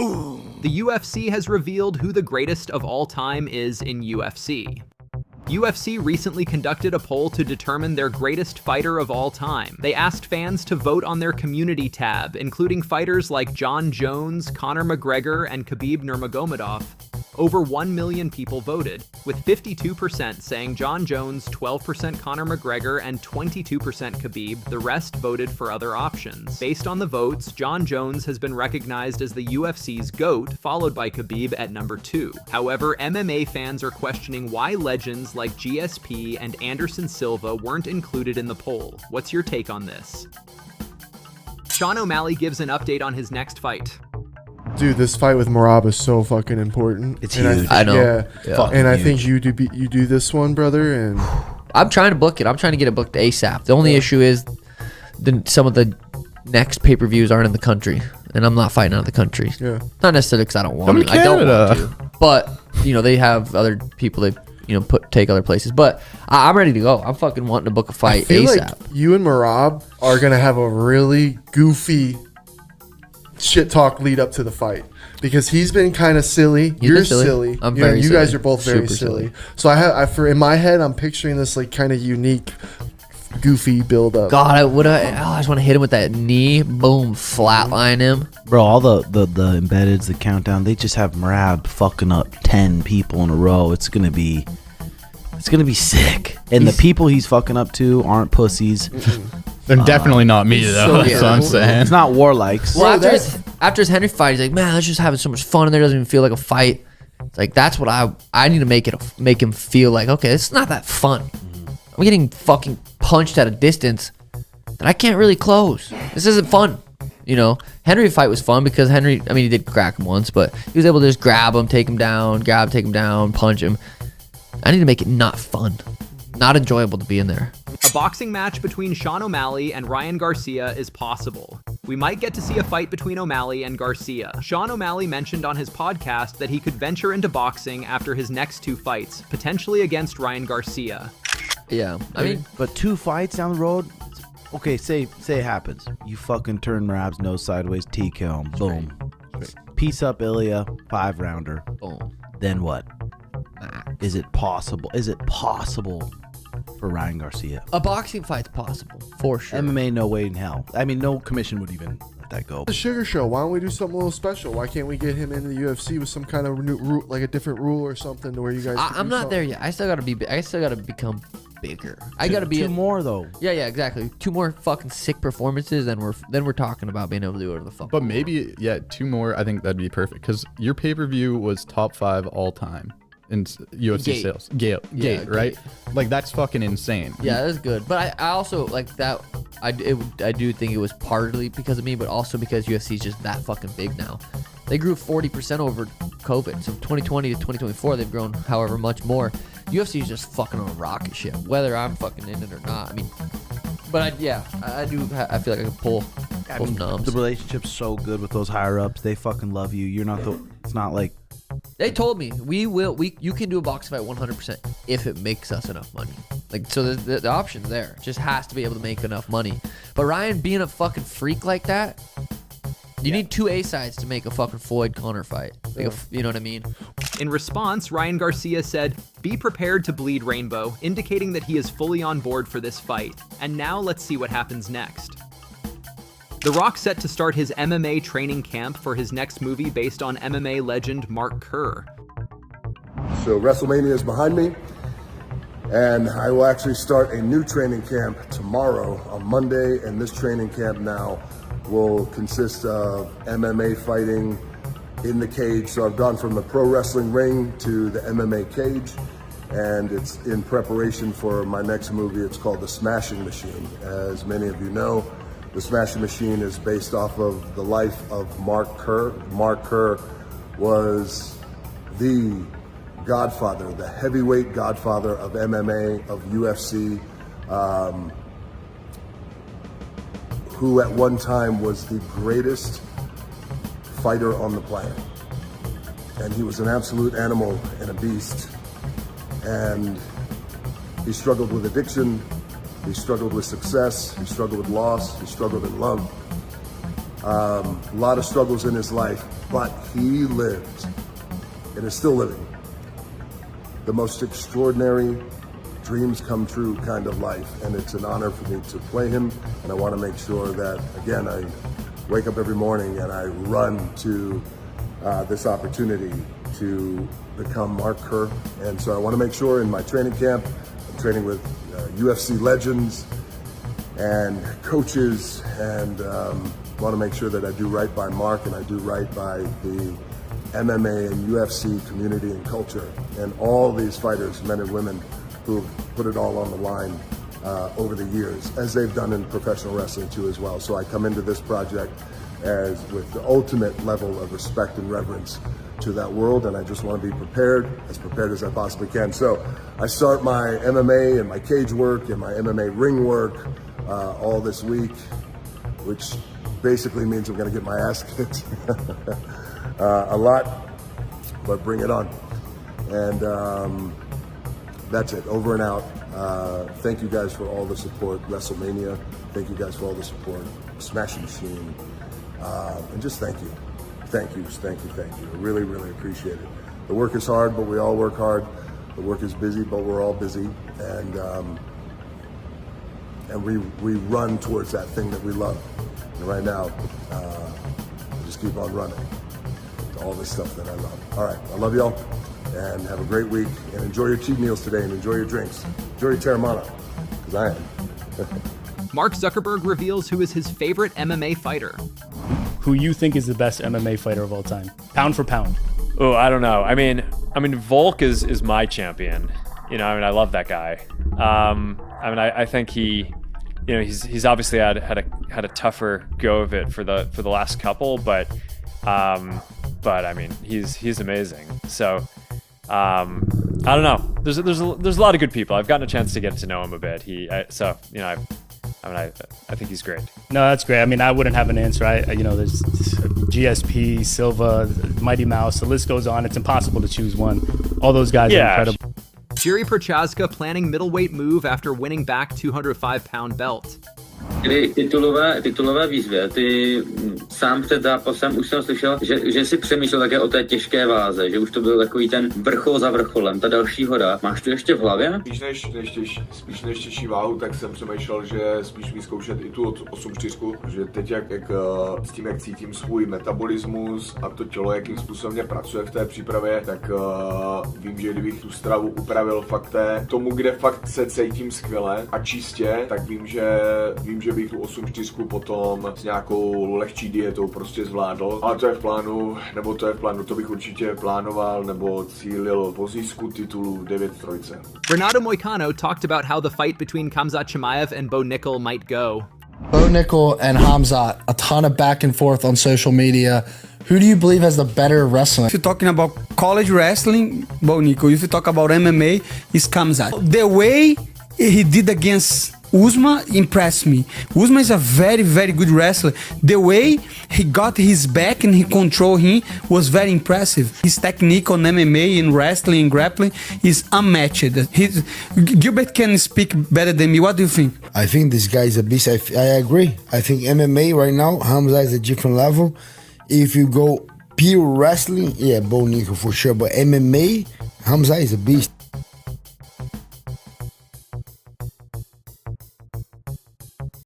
Boom! The UFC has revealed who the greatest of all time is in UFC. UFC recently conducted a poll to determine their greatest fighter of all time. They asked fans to vote on their community tab, including fighters like Jon Jones, Conor McGregor, and Khabib Nurmagomedov. Over 1 million people voted, with 52% saying Jon Jones, 12% Conor McGregor, and 22% Khabib. The rest voted for other options. Based on the votes, Jon Jones has been recognized as the UFC's GOAT, followed by Khabib at number 2. However, MMA fans are questioning why legends like GSP and Anderson Silva weren't included in the poll. What's your take on this? Sean O'Malley gives an update on his next fight. Dude, this fight with Merab is so fucking important. It's huge. I know. Yeah. And I think you do this one, brother. And I'm trying to book it. I'm trying to get it booked ASAP. The only issue is some of the next pay-per-views aren't in the country, and I'm not fighting out of the country. Yeah. Not necessarily because I don't want to. I don't want to. But they have other people they take other places. But I'm ready to go. I'm fucking wanting to book a fight I feel ASAP. like you and Merab are gonna have a really goofy shit talk lead up to the fight, because he's been kind of silly. You're silly. I'm very you silly. guys are both very silly. So I in my head I'm picturing this like kind of unique goofy build up. God, I just want to hit him with that knee, boom, flatline him. Bro, all the embeddeds, the countdown, they just have Merab fucking up 10 people in a row. It's gonna be sick. And the people he's fucking up to aren't pussies. They're definitely not me, though. That's what I'm saying. It's not Warlikes. Well, after his Henry fight, he's like, man, let's just having so much fun in there. Doesn't even feel like a fight. It's like, that's what I need to make him feel like, okay, it's not that fun. I'm getting fucking punched at a distance that I can't really close. This isn't fun. Henry fight was fun because Henry, he did crack him once, but he was able to just grab him, take him down, punch him. I need to make it not fun, not enjoyable to be in there. A boxing match between Sean O'Malley and Ryan Garcia is possible. We might get to see a fight between O'Malley and Garcia. Sean O'Malley mentioned on his podcast that he could venture into boxing after his next 2 fights, potentially against Ryan Garcia. Yeah, but 2 fights down the road. Okay, say it happens. You fucking turn Merab's nose sideways, T-kill him, boom. Piece up Ilya, 5-rounder. Boom. Then what? Is it possible? For Ryan Garcia? A boxing fight's possible, for sure. MMA, no way in hell. No commission would even let that go. The Sugar Show. Why don't we do something a little special? Why can't we get him into the UFC with some kind of new rule, like a different rule or something, to where you guys? I'm not there yet. I still gotta become bigger. I gotta be 2 more though. Yeah, exactly. 2 more fucking sick performances, and we're talking about being able to do whatever the fuck. But maybe 2 more. I think that'd be perfect, because your pay-per-view was top 5 all time in UFC sales. Gate, right? Like, that's fucking insane. Yeah, that's good. But I also like that. I do think it was partly because of me, but also because UFC is just that fucking big now. They grew 40% over COVID. So 2020 to 2024, they've grown however much more. UFC is just fucking on a rocket ship, whether I'm fucking in it or not. But I feel like I can pull some numbs. The relationship's so good with those higher ups. They fucking love you. You're not it's not like. They told me you can do a box fight 100% if it makes us enough money. Like, so the option's there. Just has to be able to make enough money. But Ryan being a fucking freak like that, you need 2 A-sides to make a fucking Floyd Conor fight. You know what I mean? In response, Ryan Garcia said, "Be prepared to bleed rainbow," indicating that he is fully on board for this fight. And now let's see what happens next. The Rock set to start his MMA training camp for his next movie based on MMA legend Mark Kerr. So WrestleMania is behind me, and I will actually start a new training camp tomorrow on Monday, and this training camp now will consist of MMA fighting in the cage. So I've gone from the pro wrestling ring to the MMA cage, and it's in preparation for my next movie. It's called The Smashing Machine. As many of you know, The Smashing Machine is based off of the life of Mark Kerr. Mark Kerr was the godfather, the heavyweight godfather of MMA, of UFC, who at one time was the greatest fighter on the planet. And he was an absolute animal and a beast. And he struggled with addiction. He struggled with success, he struggled with loss, he struggled in love. A lot of struggles in his life, but he lived, and is still living, the most extraordinary dreams come true kind of life, and it's an honor for me to play him, and I want to make sure that, again, I wake up every morning and I run to this opportunity to become Mark Kerr. And so I want to make sure in my training camp, I'm training with UFC legends and coaches, and want to make sure that I do right by Mark and I do right by the MMA and UFC community and culture, and all these fighters, men and women, who've put it all on the line over the years, as they've done in professional wrestling too as well. So I come into this project with the ultimate level of respect and reverence to that world, and I just want to be prepared as I possibly can. So I start my MMA and my cage work and my MMA ring work all this week, which basically means I'm going to get my ass kicked a lot, but bring it on. And that's it, over and out. Thank you guys for all the support, WrestleMania. Thank you guys for all the support, Smash Machine. And just thank you. Thank you. I really, really appreciate it. The work is hard, but we all work hard. The work is busy, but we're all busy. And we run towards that thing that we love. And right now, we just keep on running to all this stuff that I love. All right, I love y'all, and have a great week, and enjoy your cheat meals today, and enjoy your drinks. Enjoy your Terramana, because I am. Mark Zuckerberg reveals who is his favorite MMA fighter. Who you think is the best MMA fighter of all time, pound for pound? Oh, I don't know. I mean, Volk is my champion. You know, I mean, I love that guy. I think he's obviously had a tougher go of it for the last couple, but I mean, he's amazing. So I don't know. There's a lot of good people. I've gotten a chance to get to know him a bit. I think he's great. No, that's great. I mean, I wouldn't have an answer. There's GSP, Silva, Mighty Mouse. The list goes on. It's impossible to choose one. All those guys are incredible. Jiri Prochazka planning middleweight move after winning back 205-pound belt. Kdy titulové výzvě, ty sám před zápasem už jsem slyšel, že si přemýšlel také o té těžké váze, že už to byl takový ten vrchol za vrcholem, ta další hora. Máš to ještě v hlavě? Spíš než těžší váhu, tak jsem přemýšlel, že spíš vyzkoušet i tu 8-4, že teď jak s tím, jak cítím svůj metabolismus a to tělo, jakým způsobem mě pracuje v té přípravě, tak vím, že kdybych tu stravu upravil fakt tomu, kde fakt se cítím skvěle a čistě, tak vím, že bych tu 8-4 potom s nějakou lehčí dietou prostě zvládl. Ale to je v plánu, to bych určitě plánoval nebo cílil po získu titulu 9-3. Renato Moicano talked about how the fight between Khamzat Chimaev and Nickal might go. Nickal and Khamzat, a ton of back and forth on social media. Who do you believe has the better wrestling? If you're talking about college wrestling, Nickal. If you talk about MMA, it's Khamzat. The way he did against Usman impressed me. Usman is a very, very good wrestler. The way he got his back and he controlled him was very impressive. His technique on MMA and wrestling and grappling is unmatched. Gilbert can speak better than me. What do you think? I think this guy is a beast. I agree. I think MMA right now, Khamzat is a different level. If you go pure wrestling, Nickal for sure. But MMA, Khamzat is a beast.